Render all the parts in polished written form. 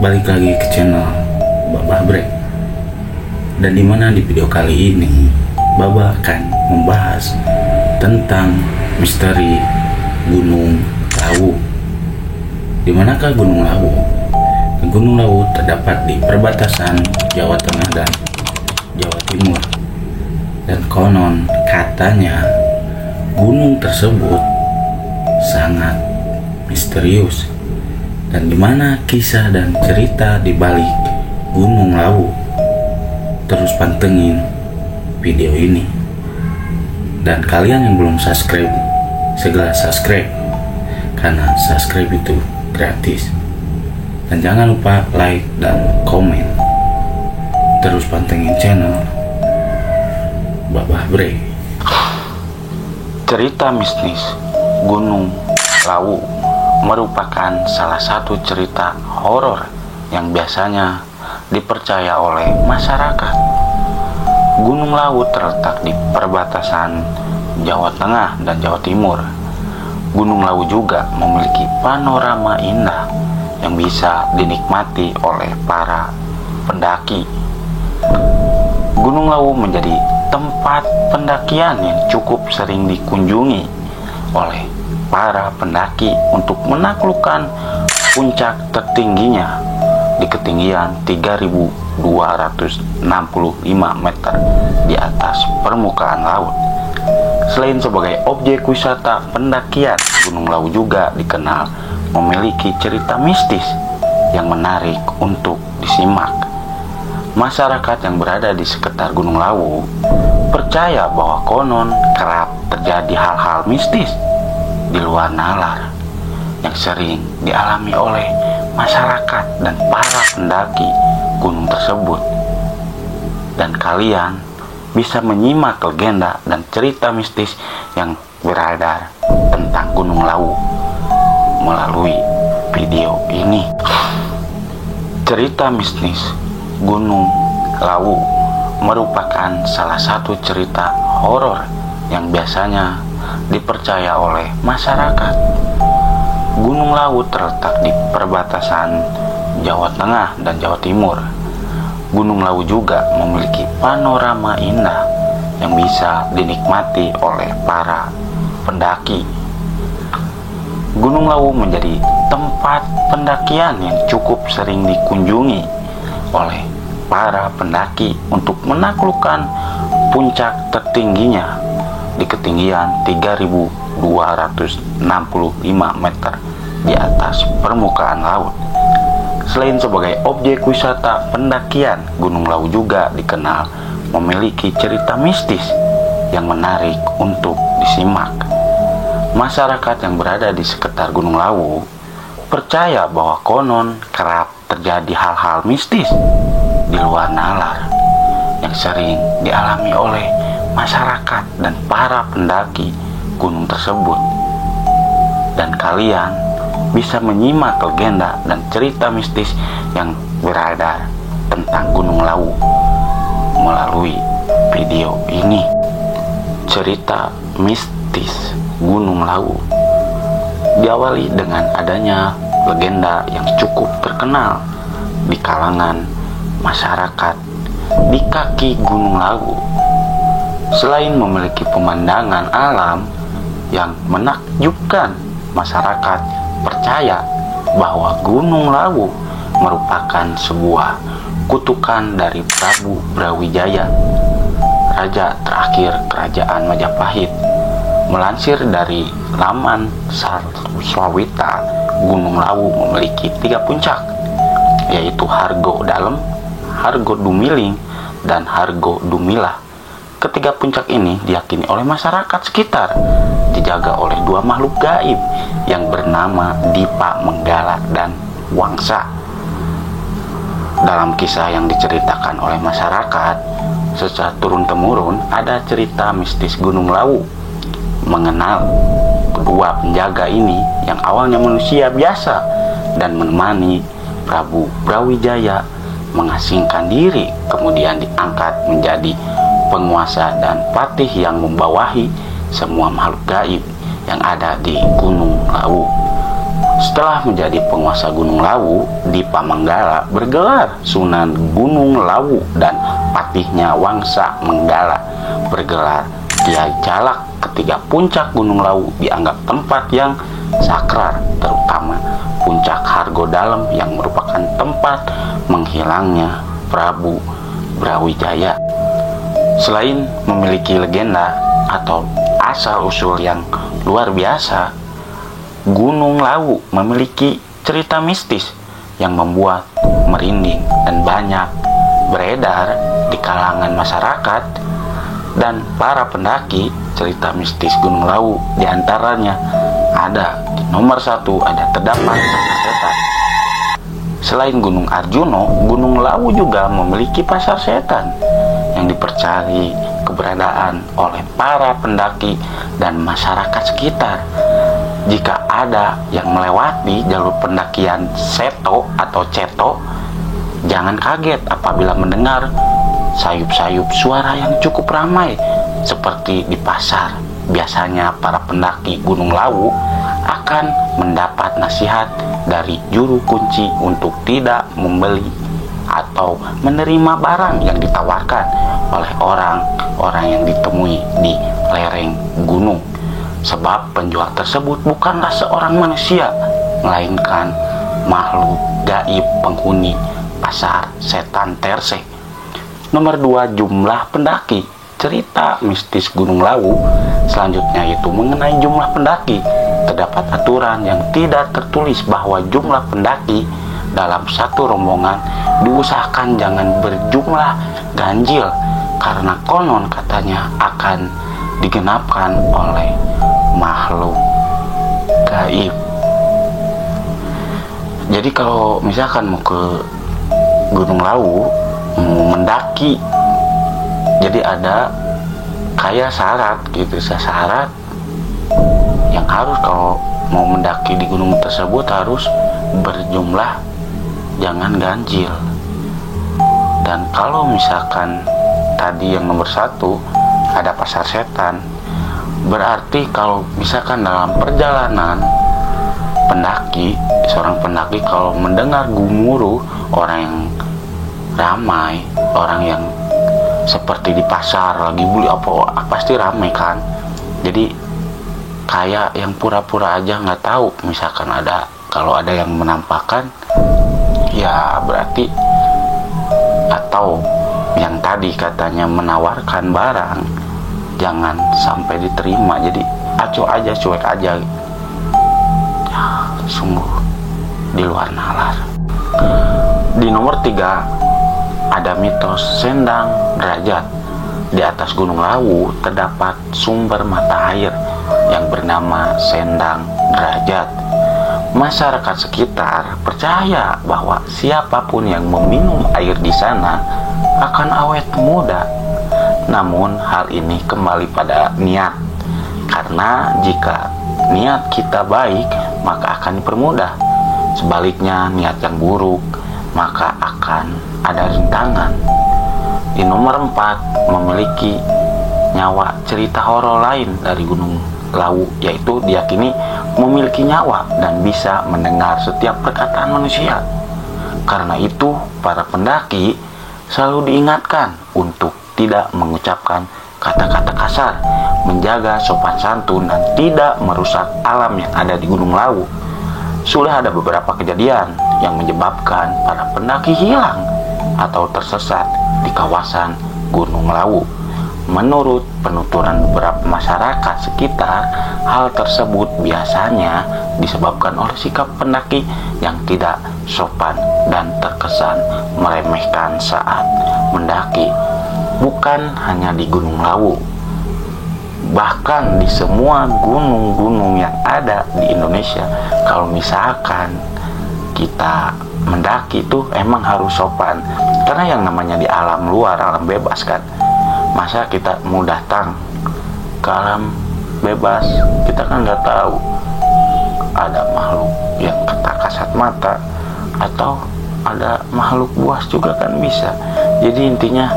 balik lagi ke channel Babah Bre. Dan dimana di video kali ini Babah akan membahas tentang misteri Gunung Lawu. Dimanakah Gunung Lawu? Gunung Lawu terdapat di perbatasan Jawa Tengah dan Jawa Timur. Dan konon katanya gunung tersebut sangat misterius. Dan dimana kisah dan cerita di balik Gunung Lawu? Terus pantengin video ini. Dan kalian yang belum subscribe, segera subscribe, karena subscribe itu gratis. Dan jangan lupa like dan komen. Terus pantengin channel Babah Bre. Cerita mistis Gunung Lawu merupakan salah satu cerita horor yang biasanya dipercaya oleh masyarakat. Gunung Lawu terletak di perbatasan Jawa Tengah dan Jawa Timur. Gunung Lawu juga memiliki panorama indah yang bisa dinikmati oleh para pendaki. Gunung Lawu menjadi tempat pendakian yang cukup sering dikunjungi oleh para pendaki untuk menaklukkan puncak tertingginya di ketinggian 3.265 meter di atas permukaan laut. Selain sebagai objek wisata pendakian, Gunung Lawu juga dikenal memiliki cerita mistis yang menarik untuk disimak. Masyarakat yang berada di sekitar Gunung Lawu percaya bahwa konon kerap terjadi hal-hal mistis di luar nalar yang sering dialami oleh masyarakat dan para pendaki gunung tersebut. Dan kalian bisa menyimak legenda dan cerita mistis yang beredar tentang Gunung Lawu melalui video ini. Cerita mistis Gunung Lawu merupakan salah satu cerita horor yang biasanya dipercaya oleh masyarakat. Gunung Lawu terletak di perbatasan Jawa Tengah dan Jawa Timur. Gunung Lawu juga memiliki panorama indah yang bisa dinikmati oleh para pendaki. Gunung Lawu menjadi tempat pendakian yang cukup sering dikunjungi oleh para pendaki untuk menaklukkan puncak tertingginya di ketinggian 3.265 meter di atas permukaan laut. Selain sebagai objek wisata pendakian, Gunung Lawu juga dikenal memiliki cerita mistis yang menarik untuk disimak. Masyarakat yang berada di sekitar Gunung Lawu percaya bahwa konon kerap terjadi hal-hal mistis di luar nalar yang sering dialami oleh masyarakat dan para pendaki gunung tersebut. Dan kalian bisa menyimak legenda dan cerita mistis yang beredar tentang Gunung Lawu melalui video ini. Cerita mistis Gunung Lawu diawali dengan adanya legenda yang cukup terkenal di kalangan masyarakat di kaki Gunung Lawu. Selain memiliki pemandangan alam yang menakjubkan, masyarakat percaya bahwa Gunung Lawu merupakan sebuah kutukan dari Prabu Brawijaya, raja terakhir kerajaan Majapahit. Melansir dari laman Swawita, Gunung Lawu memiliki 3 puncak, yaitu Hargo Dalem, Hargo Dumiling, dan Hargo Dumilah. Ketiga puncak ini diyakini oleh masyarakat sekitar dijaga oleh 2 makhluk gaib yang bernama Dipa Menggala dan Wangsa. Dalam kisah yang diceritakan oleh masyarakat secara turun-temurun, ada cerita mistis Gunung Lawu mengenal kedua penjaga ini yang awalnya manusia biasa dan menemani Prabu Brawijaya mengasingkan diri, kemudian diangkat menjadi penguasa dan patih yang membawahi semua makhluk gaib yang ada di Gunung Lawu. Setelah menjadi penguasa Gunung Lawu, di Pamanggala bergelar Sunan Gunung Lawu dan patihnya Wangsa Menggala bergelar Kiai Calak. Ketiga puncak Gunung Lawu dianggap tempat yang sakral, terutama puncak Hargo Dalem yang merupakan tempat menghilangnya Prabu Brawijaya. Selain memiliki legenda atau asal-usul yang luar biasa, Gunung Lawu memiliki cerita mistis yang membuat merinding dan banyak beredar di kalangan masyarakat dan para pendaki. Cerita mistis Gunung Lawu diantaranya ada di nomor 1 ada terdapat pasar setan. Selain Gunung Arjuno, Gunung Lawu juga memiliki pasar setan yang dipercayai keberadaan oleh para pendaki dan masyarakat sekitar. Jika ada yang melewati jalur pendakian Seto atau Ceto, jangan kaget apabila mendengar sayup-sayup suara yang cukup ramai seperti di pasar. Biasanya para pendaki Gunung Lawu akan mendapat nasihat dari juru kunci untuk tidak membeli atau menerima barang yang ditawarkan oleh orang-orang yang ditemui di lereng gunung, sebab penjual tersebut bukanlah seorang manusia, melainkan makhluk gaib penghuni pasar setan Terse. Nomor 2, jumlah pendaki. Cerita mistis Gunung Lawu selanjutnya itu mengenai jumlah pendaki. Terdapat aturan yang tidak tertulis bahwa jumlah pendaki dalam satu rombongan diusahakan jangan berjumlah ganjil, karena konon katanya akan digenapkan oleh makhluk gaib. Jadi kalau misalkan mau ke Gunung Lawu, mau mendaki, jadi ada kayak syarat gitu, syarat yang harus kalau mau mendaki di gunung tersebut harus berjumlah jangan ganjil. Dan kalau misalkan tadi yang nomor 1 ada pasar setan, berarti kalau misalkan dalam perjalanan pendaki, seorang pendaki kalau mendengar gemuruh orang yang ramai, orang yang seperti di pasar lagi beli apa pasti ramai kan. Jadi kayak yang pura-pura aja nggak tahu, misalkan ada, kalau ada yang menampakkan ya berarti, atau yang tadi katanya menawarkan barang jangan sampai diterima. Jadi acuh aja, cuek aja ya, sungguh di luar nalar. Di nomor 3 ada mitos Sendang Derajat. Di atas Gunung Lawu terdapat sumber mata air yang bernama Sendang Derajat. Masyarakat sekitar percaya bahwa siapapun yang meminum air di sana akan awet muda. Namun hal ini kembali pada niat, karena jika niat kita baik maka akan dipermudah. Sebaliknya niat yang buruk maka akan ada rintangan. Di nomor 4 memiliki nyawa cerita horor lain dari Gunung Lawu, yaitu diyakini memiliki nyawa dan bisa mendengar setiap perkataan manusia. Karena itu para pendaki selalu diingatkan untuk tidak mengucapkan kata-kata kasar, menjaga sopan santun, dan tidak merusak alam yang ada di Gunung Lawu. Sudah ada beberapa kejadian yang menyebabkan para pendaki hilang atau tersesat di kawasan Gunung Lawu. Menurut penuturan beberapa masyarakat sekitar, hal tersebut biasanya disebabkan oleh sikap pendaki yang tidak sopan dan terkesan meremehkan saat mendaki. Bukan hanya di Gunung Lawu, bahkan di semua gunung-gunung yang ada di Indonesia, kalau misalkan kita mendaki itu emang harus sopan, karena yang namanya di alam luar, alam bebas kan. Masa kita mau datang ke alam bebas, kita kan nggak tahu ada makhluk yang tak kasat mata atau ada makhluk buas juga kan bisa. Jadi intinya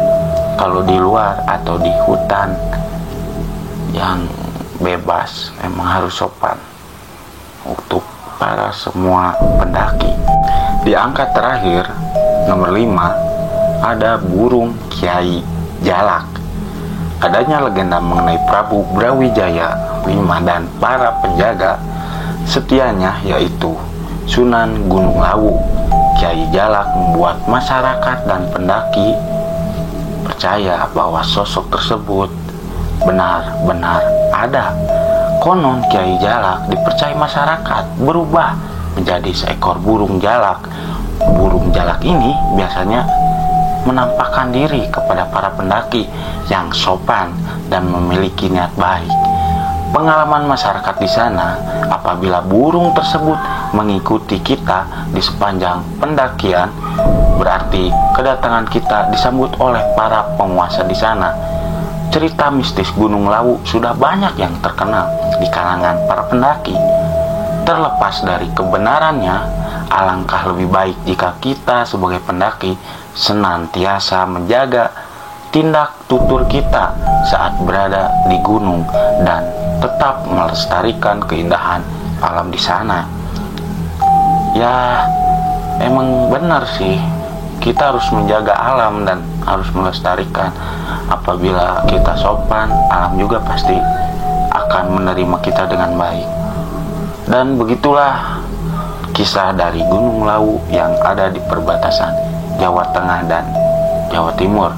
kalau di luar atau di hutan yang bebas emang harus sopan untuk para semua pendaki. Di angka terakhir, nomor 5, ada burung Kiai Jalak. Adanya legenda mengenai Prabu Brawijaya V dan para penjaga setianya, yaitu Sunan Gunung Lawu. Kiai Jalak membuat masyarakat dan pendaki percaya bahwa sosok tersebut benar-benar ada. Konon Kiai Jalak dipercaya masyarakat berubah menjadi seekor burung jalak. Burung jalak ini biasanya menampakkan diri kepada para pendaki yang sopan dan memiliki niat baik. Pengalaman masyarakat di sana, apabila burung tersebut mengikuti kita di sepanjang pendakian, berarti kedatangan kita disambut oleh para penguasa di sana. Cerita mistis Gunung Lawu sudah banyak yang terkenal di kalangan para pendaki. Terlepas dari kebenarannya, alangkah lebih baik jika kita sebagai pendaki senantiasa menjaga tindak tutur kita saat berada di gunung dan tetap melestarikan keindahan alam di sana. Ya, emang benar sih, kita harus menjaga alam dan harus melestarikan. Apabila kita sopan, alam juga pasti akan menerima kita dengan baik. Dan begitulah kisah dari Gunung Lawu yang ada di perbatasan Jawa Tengah dan Jawa Timur.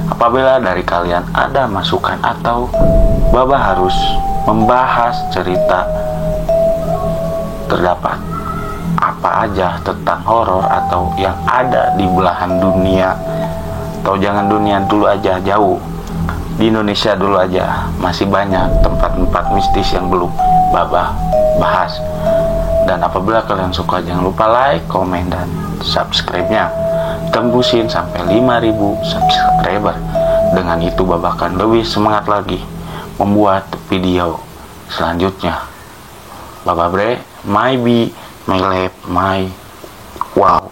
Apabila dari kalian ada masukan atau Baba harus membahas cerita terdapat apa aja tentang horor atau yang ada di belahan dunia, atau jangan dunia dulu aja, jauh di Indonesia dulu aja, masih banyak tempat-tempat mistis yang belum Baba bahas. Dan apabila kalian suka, jangan lupa like, komen, dan subscribe-nya. Tembusin sampai 5.000 subscriber. Dengan itu Baba akan lebih semangat lagi membuat video selanjutnya. Baba Bre, my be, my lab, my wow.